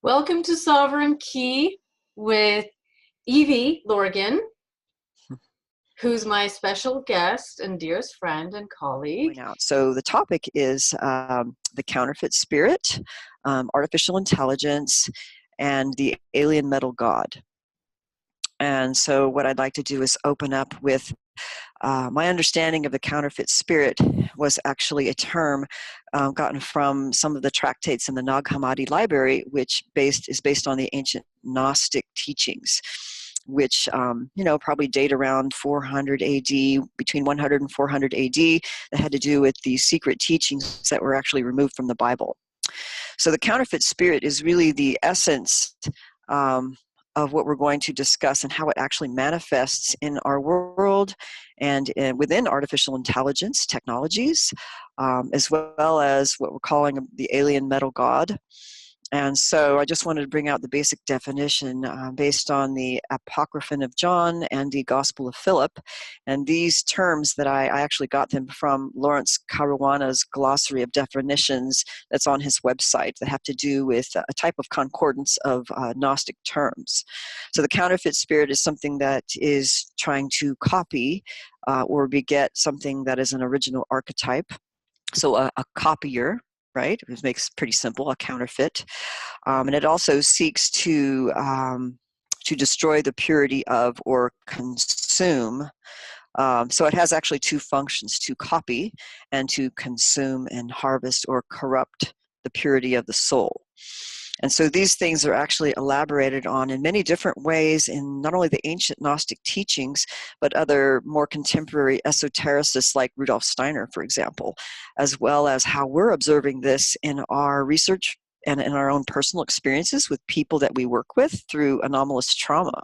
Welcome to Sovereign Key with Evie Lorgen, who's my special guest and dearest friend and colleague. So the topic is the counterfeit spirit, artificial intelligence, and the alien metal god. And so what I'd like to do is open up with my understanding of the counterfeit spirit was actually a term gotten from some of the tractates in the Nag Hammadi library, which is based on the ancient Gnostic teachings, which probably date around 400 AD, between 100 and 400 AD, that had to do with the secret teachings that were actually removed from the Bible. So the counterfeit spirit is really the essence of what we're going to discuss and how it actually manifests in our world and within artificial intelligence technologies, as well as what we're calling the alien metal god. And so I just wanted to bring out the basic definition based on the Apocryphon of John and the Gospel of Philip. And these terms that I actually got them from Lawrence Caruana's glossary of definitions that's on his website that have to do with a type of concordance of Gnostic terms. So the counterfeit spirit is something that is trying to copy or beget something that is an original archetype. So a copier, right? It makes pretty simple, a counterfeit. And it also seeks to destroy the purity of or consume. So it has actually two functions: to copy and to consume and harvest or corrupt the purity of the soul. And so these things are actually elaborated on in many different ways in not only the ancient Gnostic teachings, but other more contemporary esotericists like Rudolf Steiner, for example, as well as how we're observing this in our research and in our own personal experiences with people that we work with through anomalous trauma.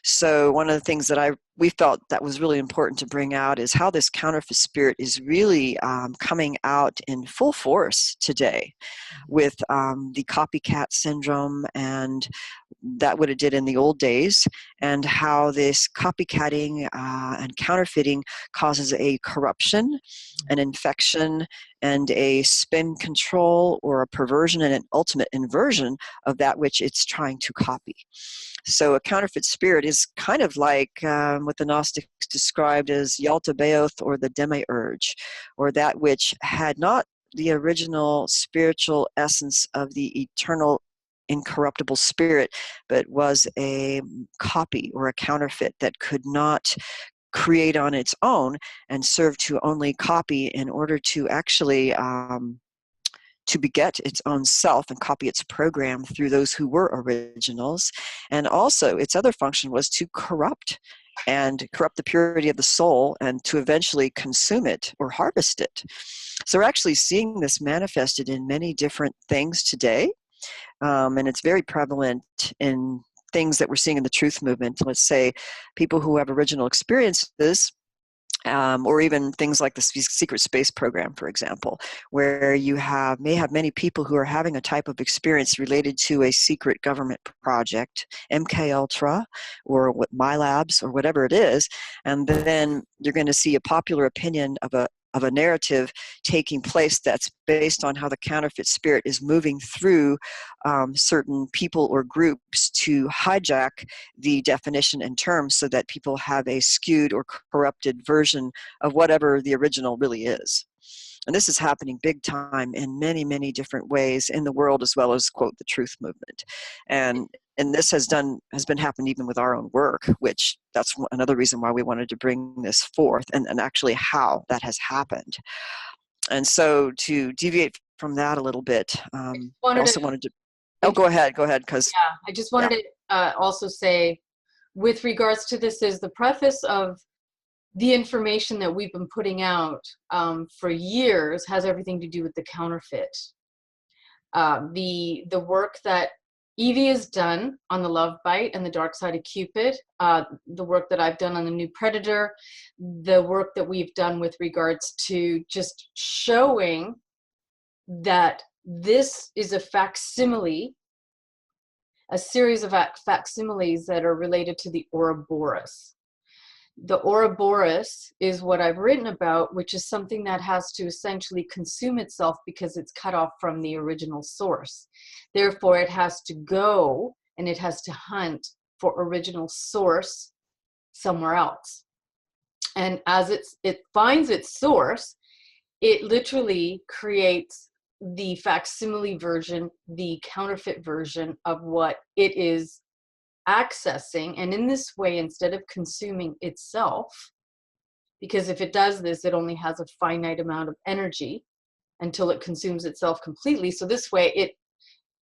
So one of the things that we felt that was really important to bring out is how this counterfeit spirit is really coming out in full force today with the copycat syndrome and that what it did in the old days, and how this copycatting and counterfeiting causes a corruption, an infection, and a spin control or a perversion and an ultimate inversion of that which it's trying to copy. So a counterfeit spirit is kind of like what the Gnostics described as Yalta-Baoth, or the demiurge, or that which had not the original spiritual essence of the eternal incorruptible spirit, but was a copy or a counterfeit that could not create on its own and serve to only copy in order to actually to beget its own self and copy its program through those who were originals. And also its other function was to corrupt the purity of the soul and to eventually consume it or harvest it. So we're actually seeing this manifested in many different things today. And it's very prevalent in things that we're seeing in the truth movement. Let's say people who have original experiences, or even things like the secret space program, for example, where you may have many people who are having a type of experience related to a secret government project, MK Ultra, or what My Labs, or whatever it is, and then you're going to see a popular opinion of a narrative taking place that's based on how the counterfeit spirit is moving through certain people or groups to hijack the definition and terms so that people have a skewed or corrupted version of whatever the original really is. And this is happening big time in many, many different ways in the world, as well as, quote, the truth movement. And this has been happening even with our own work, which that's another reason why we wanted to bring this forth and actually how that has happened. And so to deviate from that a little bit, I also wanted to, go ahead, because. Yeah, I just wanted to also say, with regards to this, is the preface of the information that we've been putting out for years has everything to do with the counterfeit. The work that Evie has done on the Love Bite and the Dark Side of Cupid, the work that I've done on the New Predator, the work that we've done with regards to just showing that this is a facsimile, a series of facsimiles that are related to the Ouroboros. The Ouroboros is what I've written about, which is something that has to essentially consume itself because it's cut off from the original source. Therefore, it has to go and it has to hunt for original source somewhere else. And as it finds its source, it literally creates the facsimile version, the counterfeit version of what it is accessing. And in this way, instead of consuming itself, because if it does this, it only has a finite amount of energy until it consumes itself completely. So this way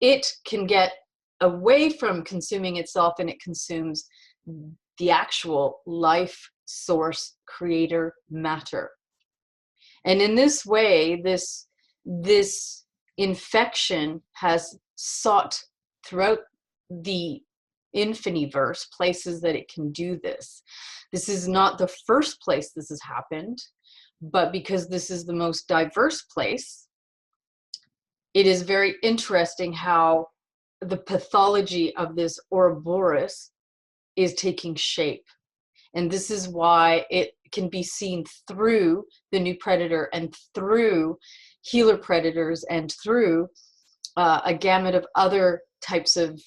it can get away from consuming itself, and it consumes the actual life source creator matter. And in this way, this infection has sought throughout the infiniverse places that it can do this. This is not the first place this has happened, but because this is the most diverse place, it is very interesting how the pathology of this Ouroboros is taking shape. And this is why it can be seen through the new predator and through healer predators and through a gamut of other types of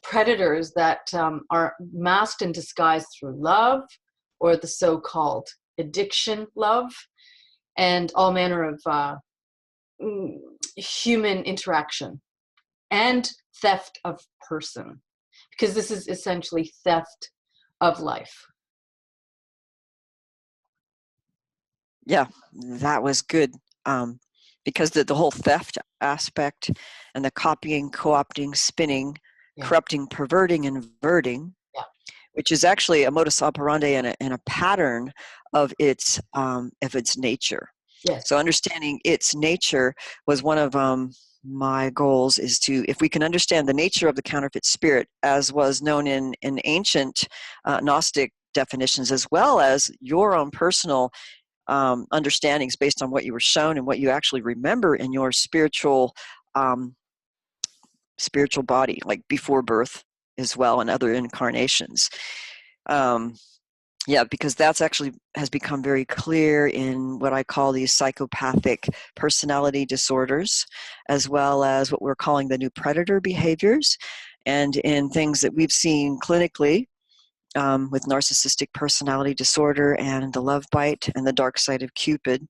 predators that are masked and disguised through love, or the so-called addiction love, and all manner of human interaction and theft of person, because this is essentially theft of life. Yeah, that was good. Because the whole theft aspect and the copying, co-opting, spinning, Yeah. corrupting, perverting, inverting, Yeah. which is actually a modus operandi and a pattern of its nature. Yes. So understanding its nature was one of my goals, is to, if we can understand the nature of the counterfeit spirit, as was known in ancient Gnostic definitions, as well as your own personal understandings based on what you were shown and what you actually remember in your spiritual body, like before birth as well, and other incarnations. Yeah, because that's actually has become very clear in what I call these psychopathic personality disorders, as well as what we're calling the new predator behaviors, and in things that we've seen clinically with narcissistic personality disorder and the love bite and the dark side of Cupid.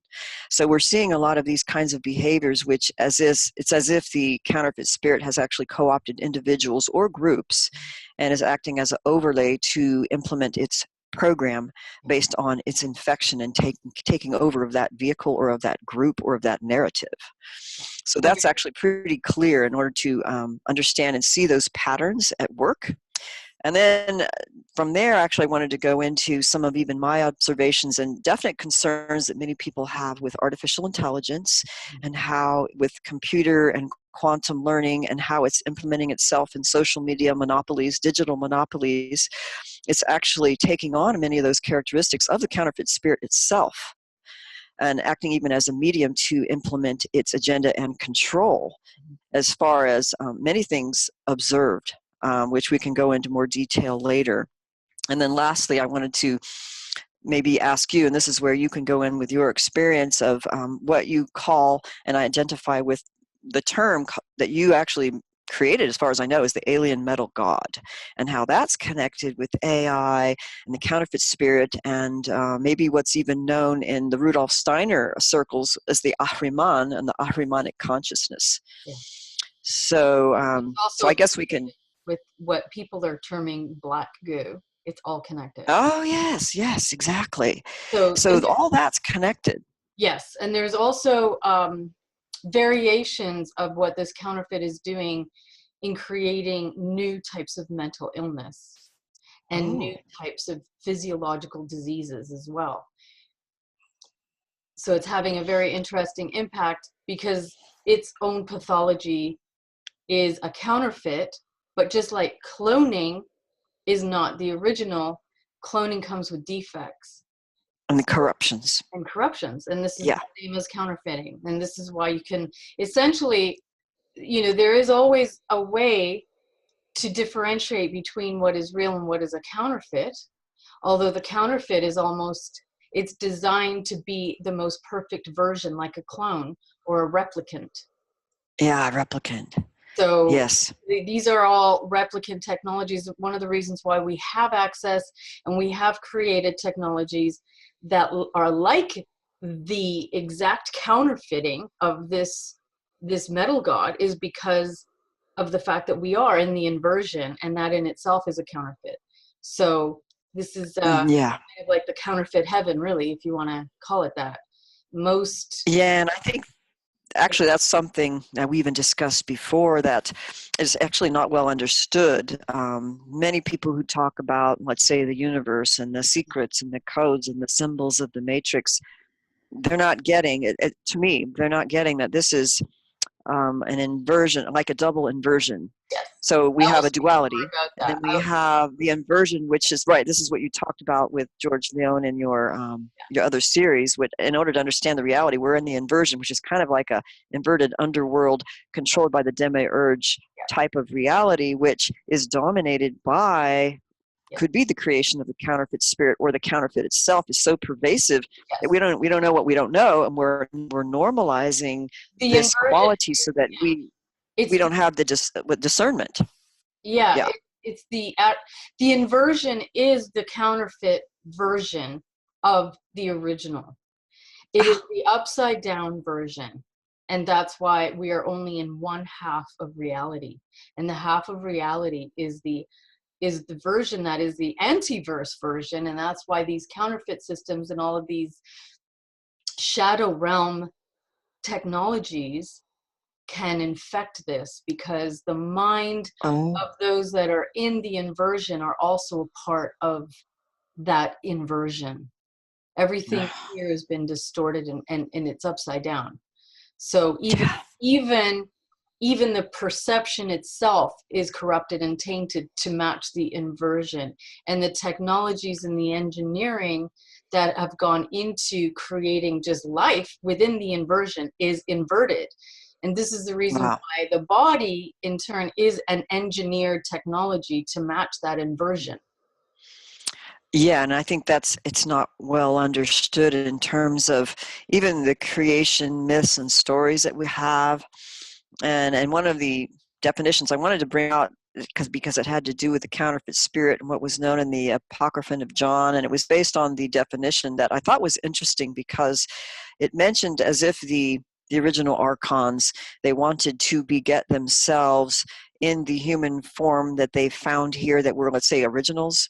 So we're seeing a lot of these kinds of behaviors, which it's as if the counterfeit spirit has actually co-opted individuals or groups and is acting as an overlay to implement its program based on its infection and taking over of that vehicle or of that group or of that narrative. So that's actually pretty clear in order to understand and see those patterns at work. And then from there, actually, I wanted to go into some of even my observations and definite concerns that many people have with artificial intelligence, and how with computer and quantum learning and how it's implementing itself in social media monopolies, digital monopolies. It's actually taking on many of those characteristics of the counterfeit spirit itself, and acting even as a medium to implement its agenda and control, as far as many things observed, which we can go into more detail later. And then lastly, I wanted to maybe ask you, and this is where you can go in with your experience of what you call and identify with the term that you actually created, as far as I know, is the alien metal god, and how that's connected with AI and the counterfeit spirit, and maybe what's even known in the Rudolf Steiner circles as the Ahriman and the Ahrimanic consciousness. Yeah. So, so I guess we can, with what people are terming black goo. It's all connected. oh yes, exactly. So All that's connected. Yes, and there's also variations of what this counterfeit is doing in creating new types of mental illness and new types of physiological diseases as well. So it's having a very interesting impact because its own pathology is a counterfeit, but just like cloning is not the original, cloning comes with defects. And the corruptions. And this is the same as counterfeiting. And this is why you can essentially, there is always a way to differentiate between what is real and what is a counterfeit. Although the counterfeit is almost, it's designed to be the most perfect version, like a clone or a replicant. Yeah, replicant. So Yes. these are all replicant technologies. One of the reasons why we have access and we have created technologies that are like the exact counterfeiting of this metal god is because of the fact that we are in the inversion, and that in itself is a counterfeit. So this is Yeah. kind of like the counterfeit heaven, really, if you want to call it that. Most, Yeah, and I think actually that's something that we even discussed before that is actually not well understood. Many people who talk about, let's say, the universe and the secrets and the codes and the symbols of the matrix, they're not getting it, to me, they're not getting that this is an inversion, like a double inversion. yes. So we I will have a speak more duality, about and that. then we have the inversion, which is right. This is what you talked about with George Leon in your other series. Which, in order to understand the reality, we're in the inversion, which is kind of like a inverted underworld controlled by the demiurge type of reality, which is dominated by, could be the creation of the counterfeit spirit, or the counterfeit itself is so pervasive that Yes. we don't know what we don't know, and we're normalizing The this inversion, quality so that we it's don't have the with discernment. yeah, Yeah. it's the inversion is the counterfeit version of the original. It is Ah, the upside down version. And that's why we are only in one half of reality. And the half of reality is the version that is the anti-verse version. And that's why these counterfeit systems and all of these shadow realm technologies can infect this, because the mind oh, of those that are in the inversion are also a part of that inversion. Everything here has been distorted, and it's upside down. So even even the perception itself is corrupted and tainted to match the inversion. And the technologies and the engineering that have gone into creating just life within the inversion is inverted. And this is the reason wow. why the body in turn is an engineered technology to match that inversion. Yeah, and I think it's not well understood in terms of even the creation myths and stories that we have. And one of the definitions I wanted to bring out, because it had to do with the counterfeit spirit and what was known in the Apocryphon of John, and it was based on the definition that I thought was interesting, because it mentioned as if the original archons, they wanted to beget themselves in the human form that they found here, that were, let's say, originals,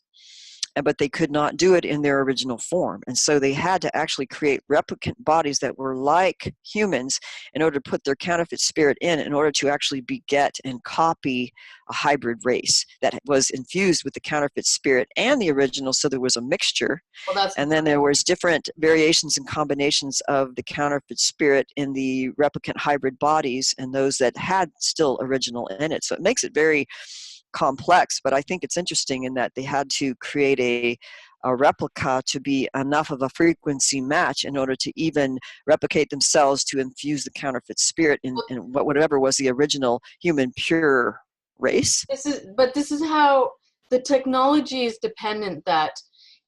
but they could not do it in their original form. And so they had to actually create replicant bodies that were like humans in order to put their counterfeit spirit in order to actually beget and copy a hybrid race that was infused with the counterfeit spirit and the original. So there was a mixture. Well, that's And then there was different variations and combinations of the counterfeit spirit in the replicant hybrid bodies and those that had still original in it. So it makes it very complex, but I think it's interesting in that they had to create a replica to be enough of a frequency match in order to even replicate themselves, to infuse the counterfeit spirit in whatever was the original human pure race. this is how the technology is dependent, that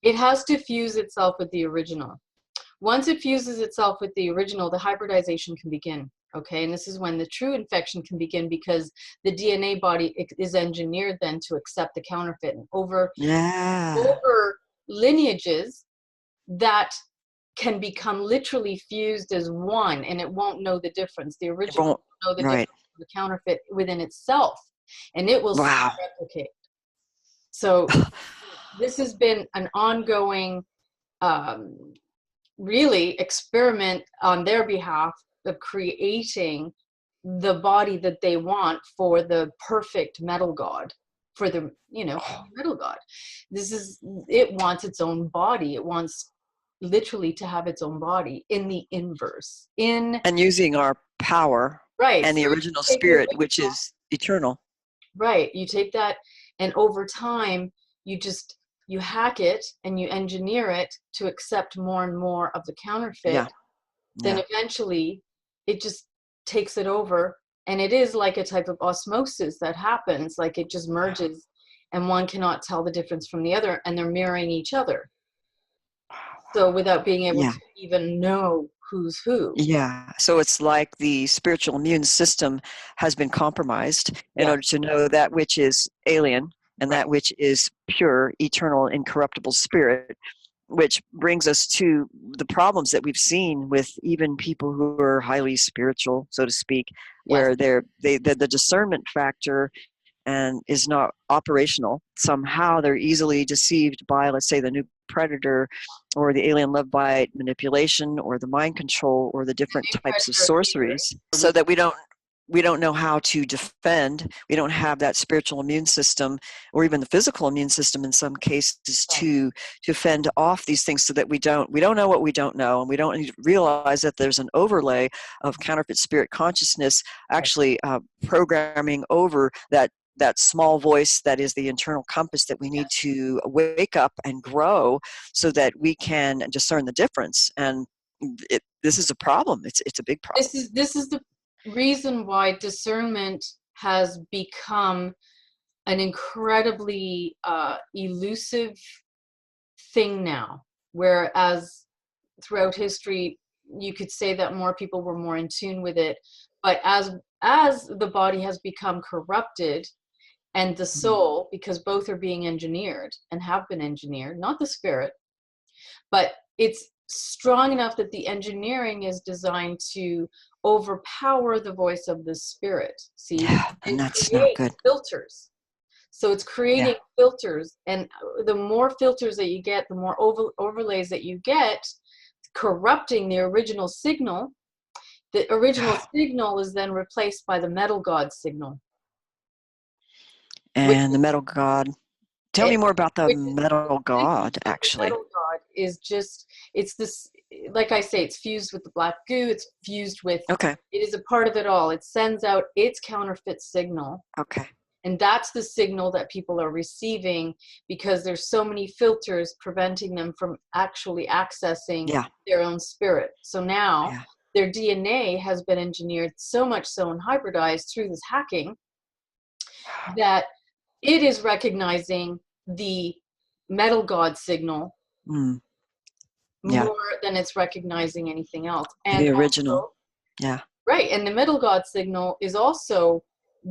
it has to fuse itself with the original. Once it fuses itself with the original, the hybridization can begin. Okay, and this is when the true infection can begin, because the DNA body is engineered then to accept the counterfeit. And Yeah. over lineages, that can become literally fused as one, and it won't know the difference. The It original won't. won't know the Right. difference from the counterfeit within itself, and it will Wow. self-replicate. So this has been an ongoing um, really experiment on their behalf of creating the body that they want for the perfect metal god, for the metal god. It wants its own body. It wants literally to have its own body in the inverse, in And using our power right. and So the you original take your spirit, which is eternal. right, you take that, and over time you hack it and you engineer it to accept more and more of the counterfeit. Yeah. Then Yeah. eventually it just takes it over, and it is like a type of osmosis that happens, like it just merges, and one cannot tell the difference from the other, and they're mirroring each other. So without being able Yeah. to even know who's who. Yeah. So it's like the spiritual immune system has been compromised in Yeah. order to know that which is alien and Right. that which is pure, eternal, incorruptible spirit, which brings us to the problems that we've seen with even people who are highly spiritual, so to speak, Yes. where the discernment factor and is not operational. Somehow they're easily deceived by, let's say, the new predator or the alien love bite manipulation or the mind control or the different New types of predator appears. sorceries, so that we don't know how to defend. We don't have that spiritual immune system or even the physical immune system in some cases Right. to fend off these things, so that we don't know what we don't know, and we don't realize that there's an overlay of counterfeit spirit consciousness Right. actually programming over that small voice that is the internal compass that we need Yes. to wake up and grow so that we can discern the difference. And this is a problem. It's a big problem. This is the reason why discernment has become an incredibly elusive thing now, whereas throughout history you could say that more people were more in tune with it, but as the body has become corrupted and the soul, because both are being engineered and have been engineered, not the spirit, but it's strong enough that the engineering is designed to overpower the voice of the spirit, see, Yeah, and and that's not create good. filters. So it's Yeah. creating filters, and the more filters that you get, the more overlays that you get, corrupting the original signal. The original signal is then replaced by the metal god signal, which And the metal god. Tell me it, more about the which is metal the signal god, of the actually. metal god is just, it's this, like I say, it's fused with the black goo, it's fused with, Okay. it is a part of it all. It sends out its counterfeit signal, Okay. and that's the signal that people are receiving, because there's so many filters preventing them from actually accessing Yeah. their own spirit. So now Yeah. their DNA has been engineered so much so and hybridized through this hacking that it is recognizing the metal god signal Mm, yeah. more than it's recognizing anything else. And The original. also, Yeah. right, and the metal god signal is also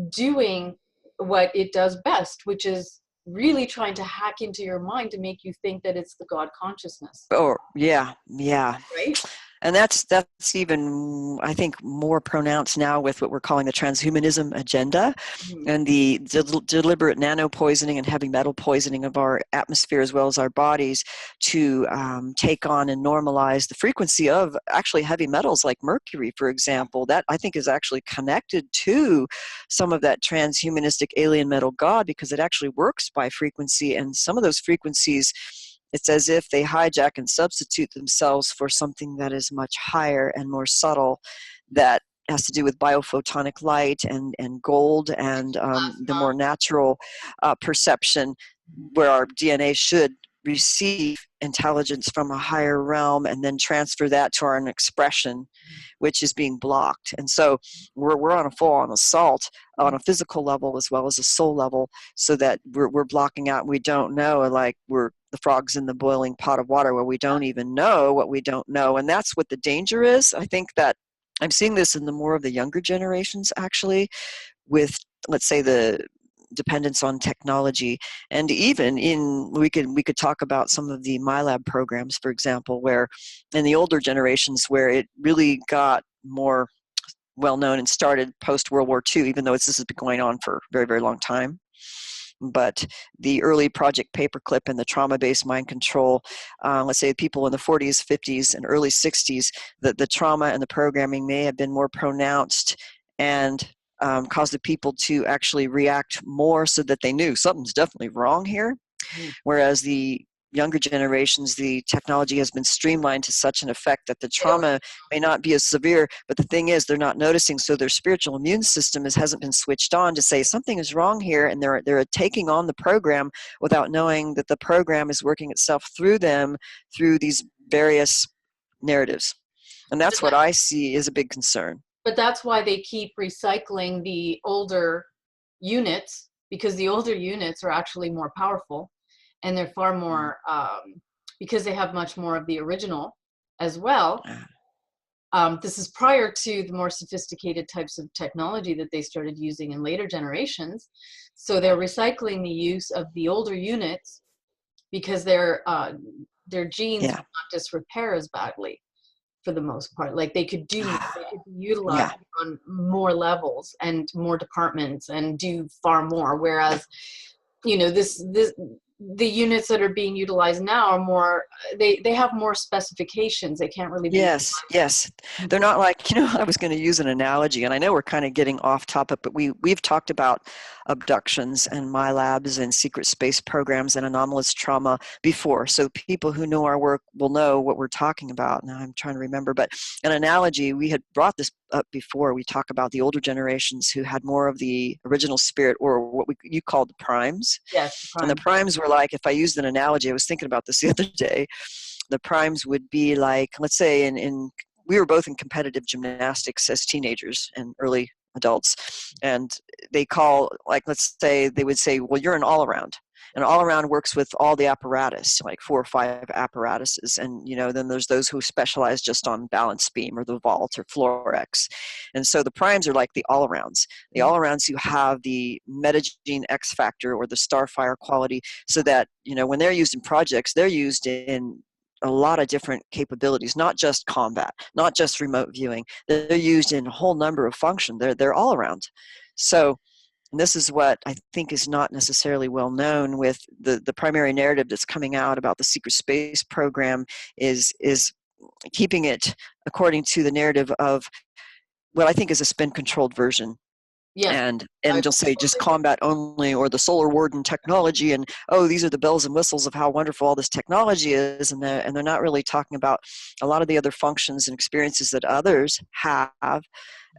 doing what it does best, which is really trying to hack into your mind to make you think that it's the God consciousness, Oh, yeah. Yeah. right? And that's even, I think, more pronounced now with what we're calling the transhumanism agenda Mhm. and the deliberate nano poisoning and heavy metal poisoning of our atmosphere as well as our bodies to take on and normalize the frequency of actually heavy metals like mercury, for example. That I think is actually connected to some of that transhumanistic alien metal god, because it actually works by frequency, and some of those frequencies, it's as if they hijack and substitute themselves for something that is much higher and more subtle, that has to do with biophotonic light and gold and the Plasma. more natural perception, where our DNA should receive intelligence from a higher realm and then transfer that to our own expression, which is being blocked. And so we're on a full-on assault on a physical level as well as a soul level, so that we're blocking out. We don't know, like we're the frogs in the boiling pot of water, where we don't even know what we don't know. And that's what the danger is. I think that I'm seeing this in the more of the younger generations, actually, with, let's say, the dependence on technology. And even in, we could talk about some of the MyLab programs, for example, where in the older generations, where it really got more well known and started post World War II, even though this has been going on for a very, very long time. But the early Project Paperclip and the trauma-based mind control, let's say people in the 40s, 50s, and early 60s, the trauma and the programming may have been more pronounced and caused the people to actually react more, so that they knew something's definitely wrong here. Mhm. Whereas the younger generations, the technology has been streamlined to such an effect that the They don't. trauma may not be as severe, but the thing is, they're not noticing, so their spiritual immune system hasn't been switched on to say something is wrong here, and they're taking on the program without knowing that the program is working itself through them through these various narratives. And But, that's what I see as a big concern. but that's why they keep recycling the older units, because the older units are actually more powerful, and they're far more, because they have much more of the original as well. This is prior to the more sophisticated types of technology that they started using in later generations. So they're recycling the use of the older units because their genes Yeah. would not disrepair as badly for the most part. Like they could do more, they could be utilized Yeah. on more levels and more departments and do far more. Whereas, you know, the units that are being utilized now are more, they have more specifications. They can't really be Yes, yes. They're not like, I was going to use an analogy, and I know we're kind of getting off topic, but we've talked about abductions and my labs and secret space programs and anomalous trauma before. So people who know our work will know what we're talking about. Now I'm trying to remember, but an analogy, we had brought this up before. We talk about the older generations who had more of the original spirit, or what you called the primes. Yes, the And the primes were like, if I used an analogy, I was thinking about this the other day, the primes would be like, let's say we were both in competitive gymnastics as teenagers and early adults, and they call, like, let's say they would say, well, you're an all-around. And all-around works with all the apparatus, like 4 or 5 apparatuses, and then there's those who specialize just on balance beam or the vault or Florex. And so the primes are like the all-arounds. The all-arounds who have the metagene X factor or the starfire quality, so that when they're used in projects, they're used in a lot of different capabilities, not just combat, not just remote viewing. They're used in a whole number of functions. They're all around. So, and this is what I think is not necessarily well known with the primary narrative that's coming out about the secret space program is keeping it according to the narrative of what I think is a spin controlled version. yes, And you'll say just combat only, or the solar warden technology, and these are the bells and whistles of how wonderful all this technology is, and they're not really talking about a lot of the other functions and experiences that others have,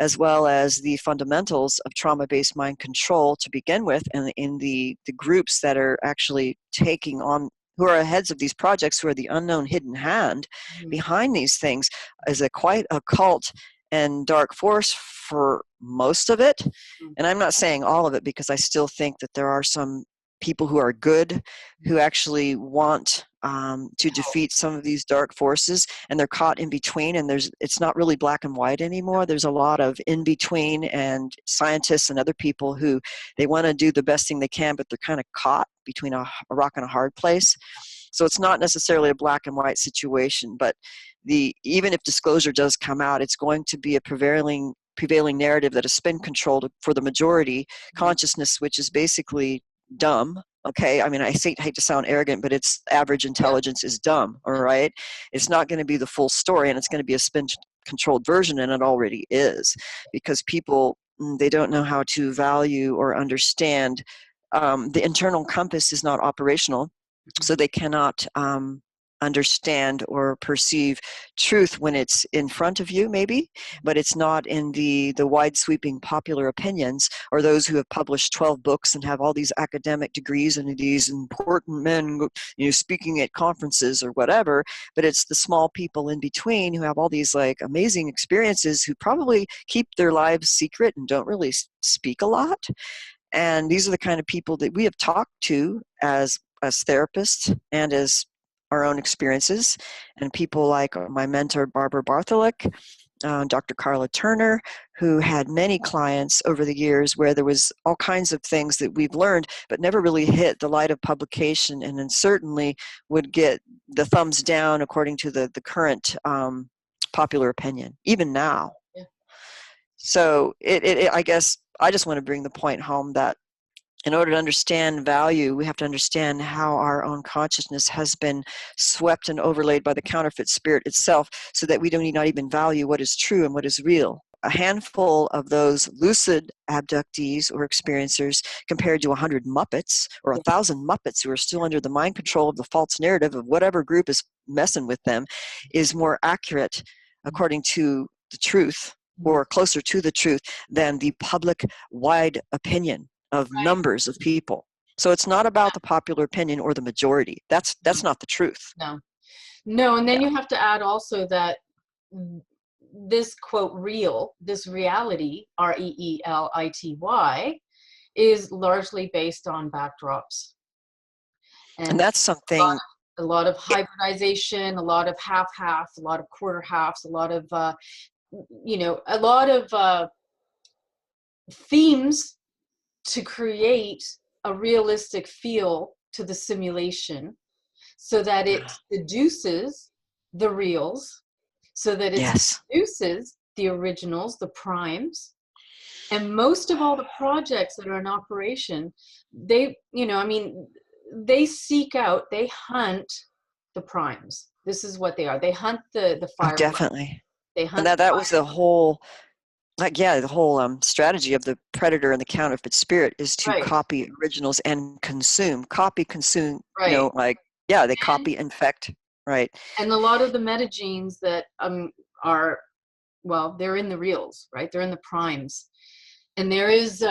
as well as the fundamentals of trauma-based mind control to begin with, and in the groups that are actually taking on, who are heads of these projects, who are the unknown hidden hand behind these things, is a quite occult and dark force for most of it. And I'm not saying all of it, because I still think that there are some people who are good, who actually want to defeat some of these dark forces, and they're caught in between, and it's not really black and white anymore. There's a lot of in between, and scientists and other people who they want to do the best thing they can, but they're kind of caught between a rock and a hard place. So it's not necessarily a black and white situation, but even if disclosure does come out, it's going to be a prevailing narrative that is spin controlled for the majority consciousness, which is basically dumb. Okay, I mean, I hate to sound arrogant, but it's average intelligence is dumb. All right, it's not going to be the full story, and it's going to be a spin controlled version, and it already is, because people, they don't know how to value or understand. The internal compass is not operational, so they cannot understand or perceive truth when it's in front of you, maybe, but it's not in the wide sweeping popular opinions, or those who have published 12 books and have all these academic degrees and these important men speaking at conferences or whatever. But it's the small people in between who have all these like amazing experiences, who probably keep their lives secret and don't really speak a lot. And these are the kind of people that we have talked to as therapists and as our own experiences, and people like my mentor Barbara Bartholic, Dr. Carla Turner, who had many clients over the years where there was all kinds of things that we've learned but never really hit the light of publication, and then certainly would get the thumbs down according to the current popular opinion, even now. Yeah. So I guess I just want to bring the point home that in order to understand value, we have to understand how our own consciousness has been swept and overlaid by the counterfeit spirit itself, so that we do not even value what is true and what is real. A handful of those lucid abductees or experiencers, compared to 100 Muppets or 1,000 Muppets who are still under the mind control of the false narrative of whatever group is messing with them, is more accurate according to the truth, or closer to the truth, than the public wide opinion of numbers of people. So it's not about the popular opinion or the majority. That's not the truth. No, and then you have to add also that this quote real, this reality, REELITY, is largely based on backdrops. And And that's something, a lot of hybridization, a lot of half-half, a lot of quarter halves, a lot of, a lot of themes to create a realistic feel to the simulation so that it seduces the reals, so that it yes, seduces the originals, the primes. And most of all the projects that are in operation, they, they seek out, they hunt the primes. This is what they are. They hunt the oh, fireflies. definitely. They And hunt the that was the whole, like, yeah, the whole strategy of the predator and the counterfeit spirit is to right, copy originals and consume, copy, consume, right. like, yeah, they And, copy, infect, right? and a lot of the metagenes that are, well, they're in the reals, right? They're in the primes. And there is,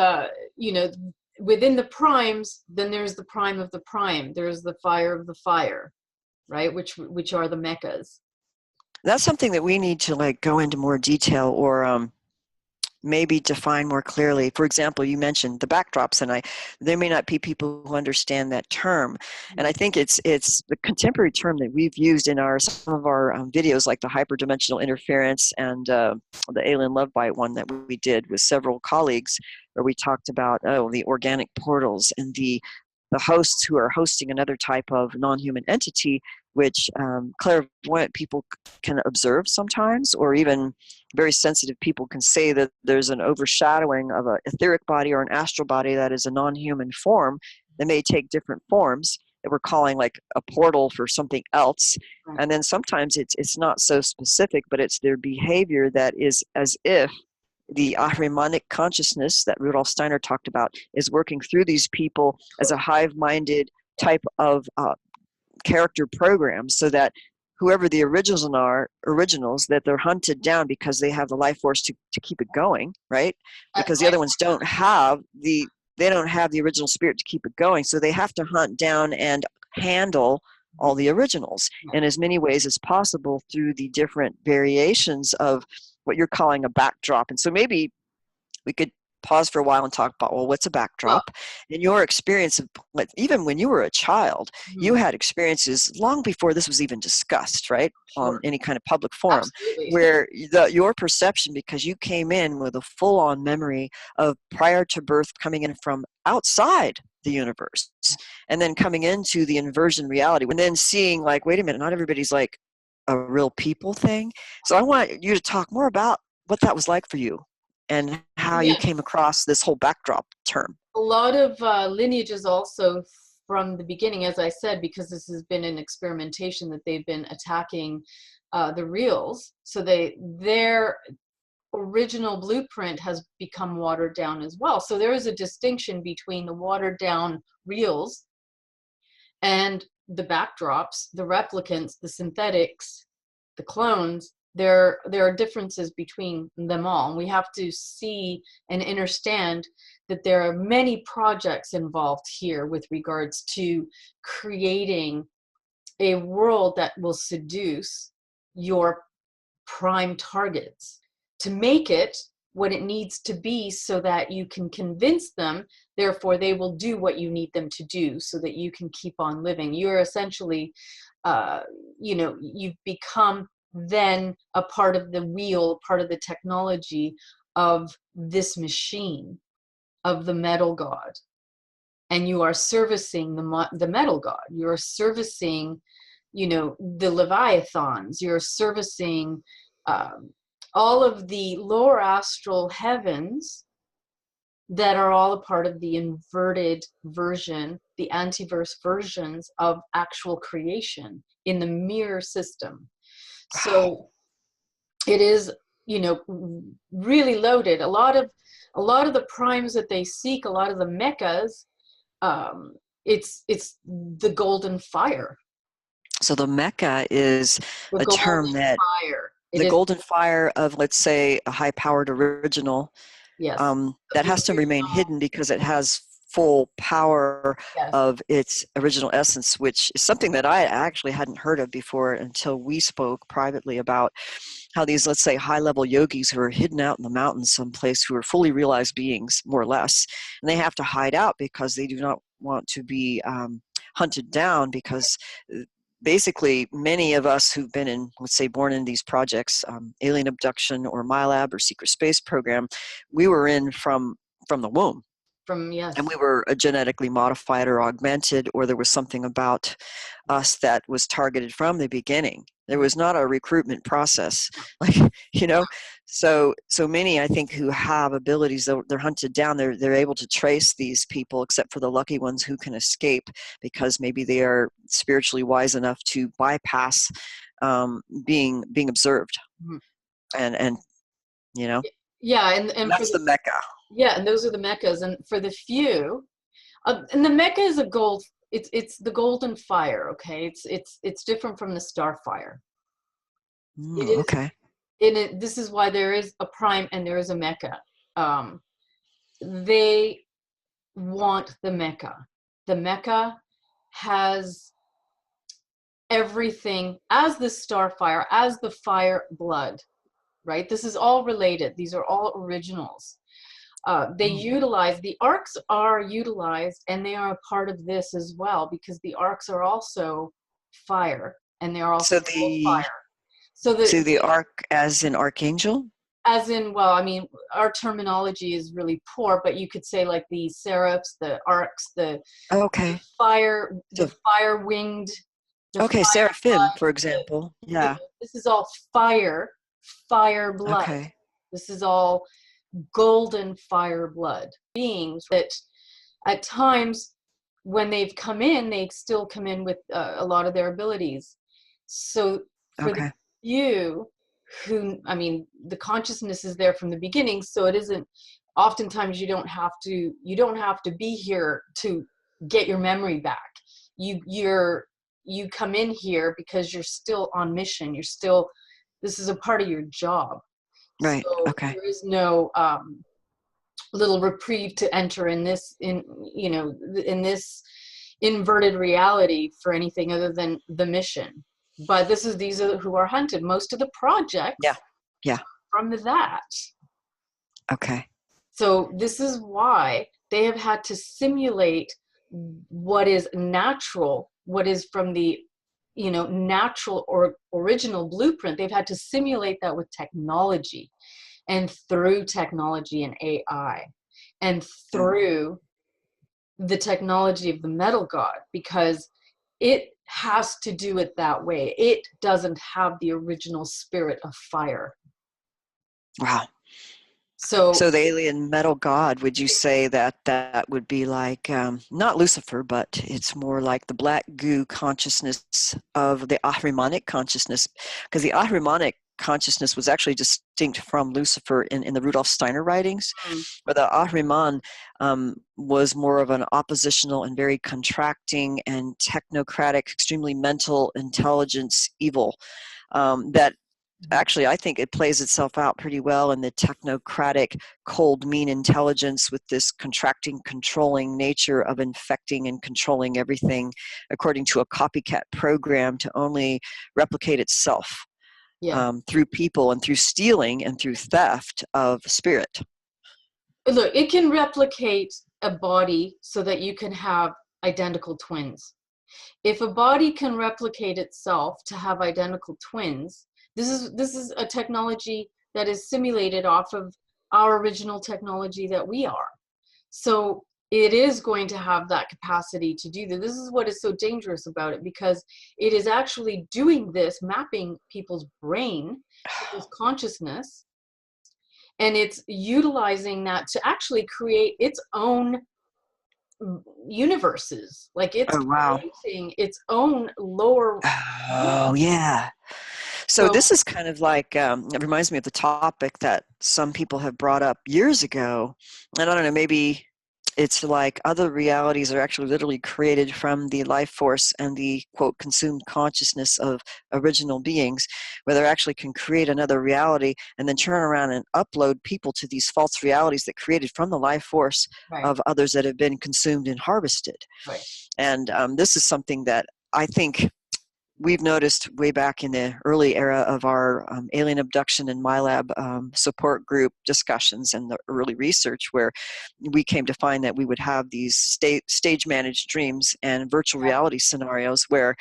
within the primes, then there's the prime of the prime. There's the fire of the fire, right? Which are the Meccas. That's something that we need to like go into more detail, or maybe define more clearly. For example, you mentioned the backdrops, and there may not be people who understand that term. And I think it's the contemporary term that we've used in some of our videos, like the hyperdimensional interference and the alien love bite one that we did with several colleagues, where we talked about the organic portals and the hosts who are hosting another type of non-human entity, which clairvoyant people can observe sometimes, or even very sensitive people can say that there's an overshadowing of an etheric body or an astral body that is a non-human form that may take different forms that we're calling like a portal for something else. And then sometimes it's not so specific, but it's their behavior that is as if the Ahrimanic consciousness that Rudolf Steiner talked about is working through these people as a hive-minded type of character program, so that whoever the originals, that they're hunted down because they have the life force to keep it going, right? Because the other ones don't have the original spirit to keep it going, so they have to hunt down and handle all the originals in as many ways as possible through the different variations of what you're calling a backdrop. And so maybe we could pause for a while and talk about, well, what's a backdrop? In your experience of, even when you were a child, you had experiences long before this was even discussed, right? On any kind of public forum. Absolutely. Where your perception, because you came in with a full-on memory of prior to birth, coming in from outside the universe and then coming into the inversion reality, and then seeing like, wait a minute, not everybody's like a real people thing. So I want you to talk more about what that was like for you and how you came across this whole backdrop term. A lot of lineages also from the beginning, as I said, because this has been an experimentation that they've been attacking the reals. So their original blueprint has become watered down as well. So there is a distinction between the watered down reals and the backdrops, the replicants, the synthetics, the clones. There are differences between them all. And we have to see and understand that there are many projects involved here with regards to creating a world that will seduce your prime targets to make it what it needs to be so that you can convince them, therefore they will do what you need them to do so that you can keep on living. You're essentially, you've become then a part of the wheel, part of the technology of this machine, of the metal god. And you are servicing the metal god. You're servicing, the Leviathans. You're servicing all of the lower astral heavens that are all a part of the inverted version, the antiverse versions of actual creation in the mirror system. So it is, really loaded. A lot of the primes that they seek, a lot of the Meccas, it's the golden fire. So the Mecca is The a term golden that fire. the golden fire of, let's say, a high-powered original, Yes. that has to remain hidden because it has full power Yes. of its original essence, which is something that I actually hadn't heard of before until we spoke privately about how these, let's say, high-level yogis who are hidden out in the mountains someplace, who are fully realized beings, more or less, and they have to hide out because they do not want to be hunted down, because basically many of us who've been in, let's say, born in these projects, alien abduction or MILAB or secret space program, we were in from the womb. And Yes. we were genetically modified or augmented, or there was something about us that was targeted from the beginning. There was not a recruitment process, like, so many, I think, who have abilities, they're hunted down. They're able to trace these people, except for the lucky ones who can escape because maybe they are spiritually wise enough to bypass being observed, Mhm. and Yeah, and for that's the Mecca. yeah, and those are the meccas, and for the few, and the Mecca is a gold. It's the golden fire. Okay, it's different from the star fire. It is Okay. in it. This is why there is a prime and there is a Mecca. They want the Mecca. The Mecca has everything as the star fire, as the fire blood. Right. This is all related. These are all originals. They utilize, the arcs are utilized, and they are a part of this as well, because the arcs are also fire, and they are also So called the fire. So so the arc as an archangel? as in, well, I mean, our terminology is really poor, but you could say like the seraphs, the arcs, the Okay. the So, fire winged, the okay, fire seraphim, blood. for example. Yeah. This is all fire, fire blood. Okay. This is all golden fire blood beings that at times when they've come in, they still come in with a lot of their abilities. So for the Okay. few who, I mean, the consciousness is there from the beginning, so it isn't, oftentimes you don't have to be here to get your memory back. You come in here because you're still on mission. You're still, this is a part of your job. Right. So Okay. there is no little reprieve to enter in this, in this inverted reality for anything other than the mission. But these are who are hunted. Most of the Yeah. projects Yeah. from that. Okay. So this is why they have had to simulate what is natural, what is from the natural or original blueprint. They've had to simulate that with technology, and through technology and AI, and Mm. through the technology of the metal god, because it has to do it that way. It doesn't have the original spirit of fire. Wow. So So the alien metal god, would you say that that would be like, not Lucifer, but it's more like the black goo consciousness of the Ahrimanic consciousness? Because the Ahrimanic consciousness was actually distinct from Lucifer in the Rudolf Steiner writings, where the Ahriman was more of an oppositional and very contracting and technocratic, extremely mental intelligence evil, that actually, I think it plays itself out pretty well in the technocratic, cold, mean intelligence, with this contracting, controlling nature of infecting and controlling everything according to a copycat program to only replicate itself, yeah, through people and through stealing and through theft of spirit. look, it can replicate a body so that you can have identical twins. If a body can replicate itself to have identical twins, this is a technology that is simulated off of our original technology that we are. So it is going to have that capacity to do that. This is what is so dangerous about it, because it is actually doing this, mapping people's brain, people's consciousness, and it's utilizing that to actually create its own universes. Like it's Oh, wow. creating its own lower Oh, universe. yeah. So So this is kind of like, it reminds me of the topic that some people have brought up years ago. And I don't know, maybe it's like other realities are actually literally created from the life force and the quote consumed consciousness of original beings, where they actually can create another reality and then turn around and upload people to these false realities that created from the life force Right. of others that have been consumed and harvested. Right. And this is something that I think we've noticed way back in the early era of our alien abduction and MyLab support group discussions and the early research, where we came to find that we would have these stage managed dreams and virtual reality scenarios where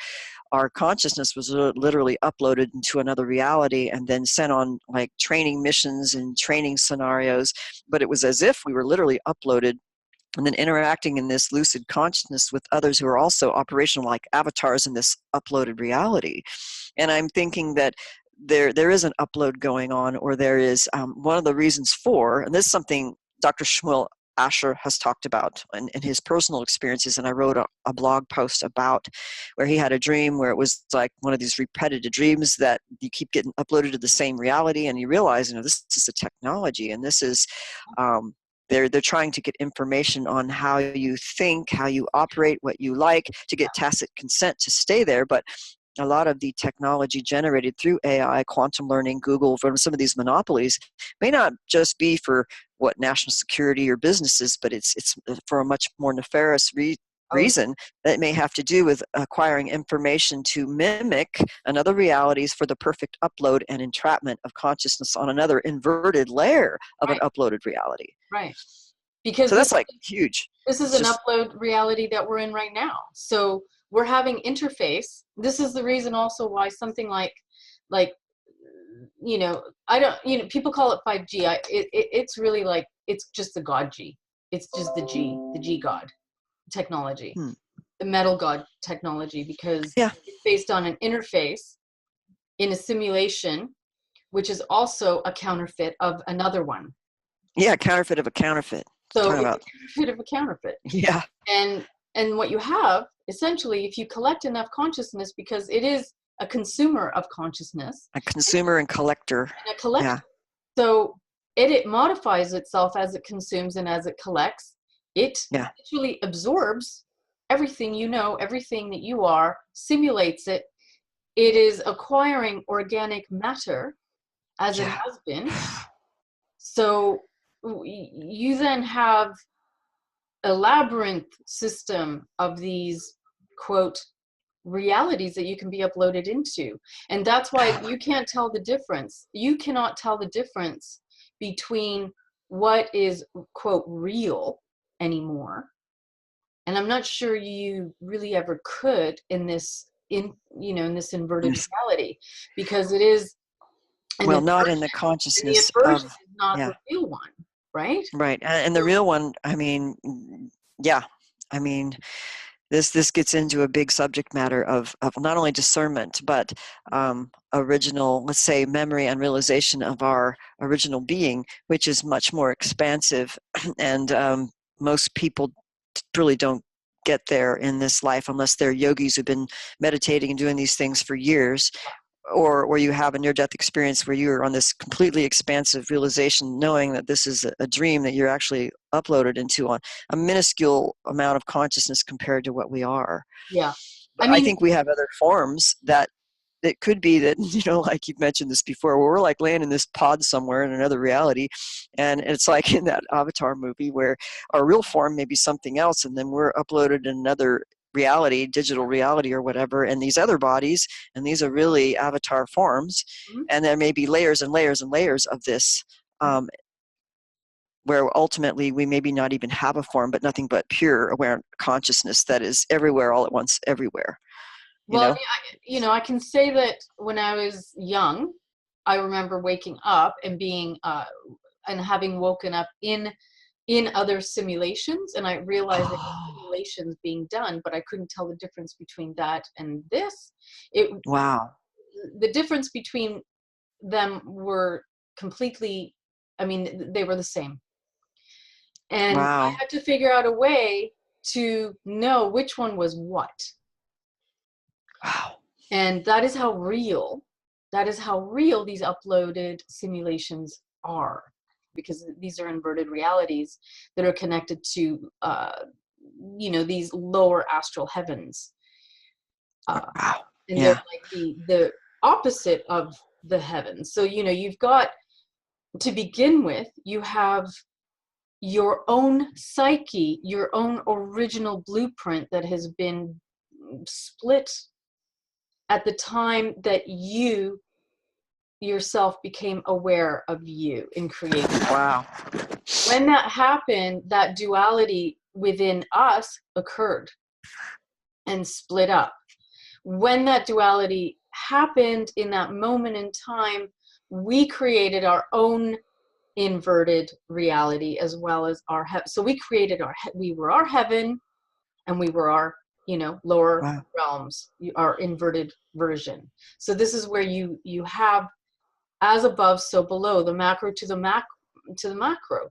our consciousness was literally uploaded into another reality and then sent on like training missions and training scenarios. But it was as if we were literally uploaded and then interacting in this lucid consciousness with others who are also operational like avatars in this uploaded reality. And I'm thinking that there is an upload going on, or there is one of the reasons for, and this is something Dr. Shmuel Asher has talked about in his personal experiences, and I wrote a blog post about, where he had a dream where it was like one of these repetitive dreams that you keep getting uploaded to the same reality, and you realize, this is a technology, and this is they're trying to get information on how you think, how you operate, what you like, to get tacit consent to stay there. But a lot of the technology generated through AI, quantum learning, Google, from some of these monopolies, may not just be for what national security or businesses, but it's for a much more nefarious reason that may have to do with acquiring information to mimic another realities for the perfect upload and entrapment of consciousness on another inverted layer of an uploaded reality. Right. Because So that's like huge. this is It's an just, upload reality that we're in right now. So we're having interface. This is the reason also why something like I don't, people call it 5G. It's really like, it's just the God G. It's just the G God technology, the metal God technology, because yeah, it's based on an interface in a simulation, which is also a counterfeit of another one. yeah, counterfeit of a counterfeit. So Talking it's about, a counterfeit of a counterfeit. yeah, And what you have, essentially, if you collect enough consciousness, because it is a consumer of consciousness, a consumer and collector. and a collector. Yeah, So it modifies itself as it consumes and as it collects. It yeah, literally absorbs everything you know, everything that you are, simulates it. It is acquiring organic matter as it yeah. has been. So you then have a labyrinth system of these, quote, realities that you can be uploaded into. And that's why you can't tell the difference. You cannot tell the difference between what is, quote, real anymore. And I'm not sure you really ever could in this, in this inverted reality, because it is an Well, not inversion, in the and the consciousness inversion of, is not yeah, the real one, right? right. And the real one, I mean, yeah, I mean, this gets into a big subject matter of not only discernment, but original, let's say, memory and realization of our original being, which is much more expansive. And most people really don't get there in this life unless they're yogis who've been meditating and doing these things for years, or you have a near-death experience where you're on this completely expansive realization, knowing that this is a dream that you're actually uploaded into on a minuscule amount of consciousness compared to what we are. Yeah. But I think we have other forms that it could be that, like you've mentioned this before, where we're like laying in this pod somewhere in another reality, and it's like in that Avatar movie where our real form may be something else, and then we're uploaded in another reality, digital reality or whatever, and these other bodies, and these are really avatar forms, and there may be layers and layers and layers of this, where ultimately we maybe not even have a form, but nothing but pure aware consciousness that is everywhere, all at once, everywhere. Well, I can say that when I was young, I remember waking up and being and having woken up in other simulations, and I realized there were simulations being done, but I couldn't tell the difference between that and this. Wow. The difference between them were completely, I mean, they were the same. And I Wow. had to figure out a way to know which one was what. Wow. And that is how real these uploaded simulations are. because these are inverted realities that are connected to, you know, these lower astral heavens. Wow. And they're Yeah. like the opposite of the heavens. So, you know, you've got, to begin with, you have your own psyche, your own original blueprint that has been split at the time that you yourself became aware of you in creation. Wow. When that happened, that duality within us occurred and split up. When that duality happened in that moment in time, we created our own inverted reality as well as our so we created our, we were our heaven, and we were our, you know, lower Wow. realms, our inverted version. So this is where you have, as above so below, the macro to the macro.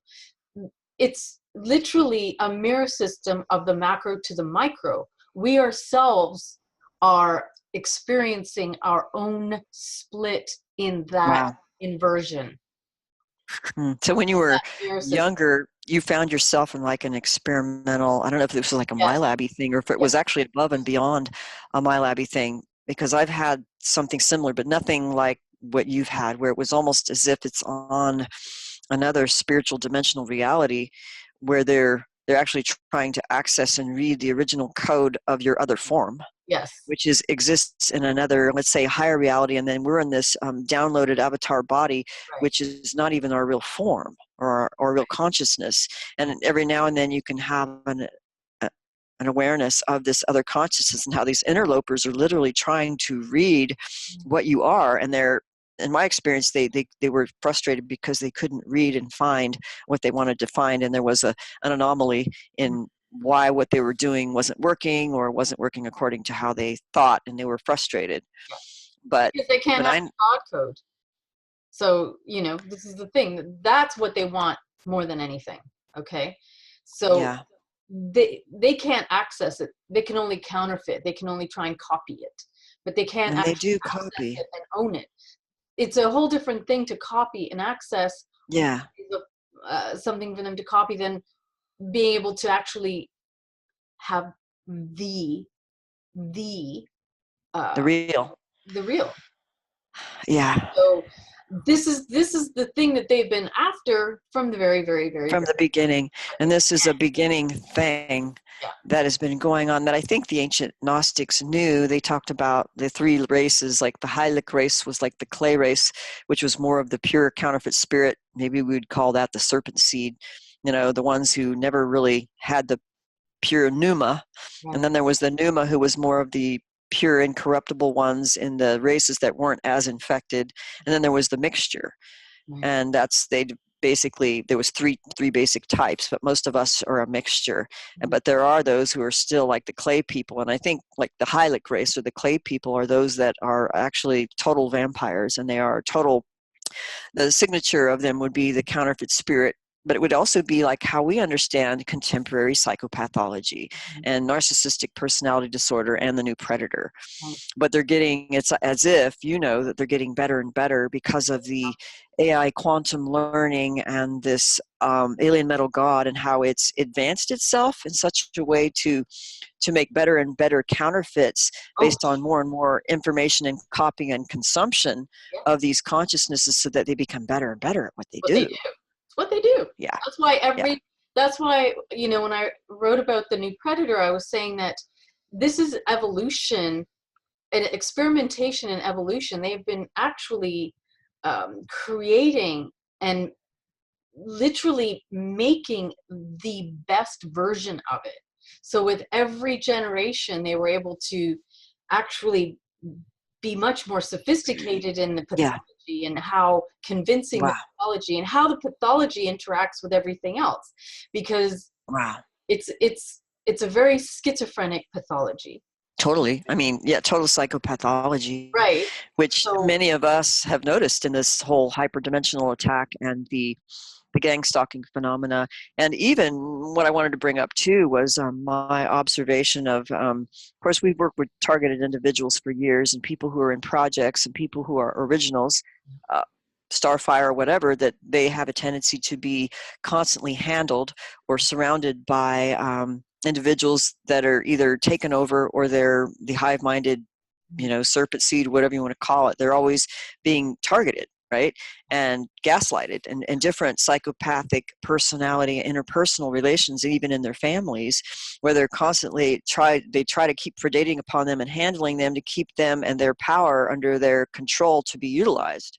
It's literally a mirror system of the macro to the micro. We ourselves are experiencing our own split in that Wow. inversion. So when you were Mirror system. younger, you found yourself in like an experimental, I don't know if this was like a Yes. MyLabby thing or if it Yes. was actually above and beyond a MyLabby thing, because I've had something similar, but nothing like what you've had, where it was almost as if it's on another spiritual dimensional reality where they're actually trying to access and read the original code of your other form, Yes. which exists in another, let's say, higher reality, and then we're in this downloaded avatar body, Right. which is not even our real form or real consciousness. And every now and then you can have an awareness of this other consciousness, and how these interlopers are literally trying to read what you are, and they're, in my experience, they were frustrated because they couldn't read and find what they wanted to find, and there was an anomaly in why what they were doing wasn't working, or wasn't working according to how they thought, and they were frustrated. But Because they can't when have the God code. So, you know, this is the thing. That's what they want more than anything. Okay. So yeah, they can't access it. They can only counterfeit. They can only try and copy it, but they can't and they actually do access copy. it and own it. It's a whole different thing to copy and access, Yeah, something for them to copy, than being able to actually have the the uh real. the real. Yeah, So this is the thing that they've been after from the very, very, very, from very the beginning. And beginning. this is a beginning thing Yeah. that has been going on that I think the ancient Gnostics knew. They talked about the three races, like the Hylic race was like the clay race, which was more of the pure counterfeit spirit. Maybe we would call that the serpent seed, you know, the ones who never really had the pure pneuma. And Right. then there was the pneuma, who was more of the pure incorruptible ones in the races that weren't as infected. And then there was the mixture, Right. and that's, they basically, there was three basic types, but most of us are a mixture. And but there are those who are still like the clay people, and I think like the Hylic race or the clay people are those that are actually total vampires, and they are total, the signature of them would be the counterfeit spirit. But it would also be like how we understand contemporary psychopathology and narcissistic personality disorder and the new predator. Right. But they're getting, it's as if, you know, that they're getting better and better because of the AI quantum learning and this alien metal god, and how it's advanced itself in such a way to make better and better counterfeits Oh, based on more and more information and copying and consumption yeah. of these consciousnesses, so that they become better and better at what they What they do. do. It's what they do. Yeah, That's why yeah, that's why, you know, when I wrote about the new predator, I was saying that this is evolution and experimentation and evolution. They've been actually creating and literally making the best version of it. So with every generation, they were able to actually be much more sophisticated in the yeah. pathology, and how convincing the Wow, pathology, and how the pathology interacts with everything else, because wow. it's a very schizophrenic pathology. Totally. I mean, yeah, total psychopathology, Right. which So many of us have noticed in this whole hyperdimensional attack and the gang stalking phenomena. And even what I wanted to bring up too was my observation of course, we've worked with targeted individuals for years, and people who are in projects and people who are originals. starfire or whatever, that they have a tendency to be constantly handled or surrounded by individuals that are either taken over, or they're the hive-minded, serpent seed, whatever you want to call it. They're always being targeted, right? And gaslighted, and different psychopathic personality, interpersonal relations, and even in their families, where they're constantly try to keep predating upon them and handling them to keep them and their power under their control to be utilized.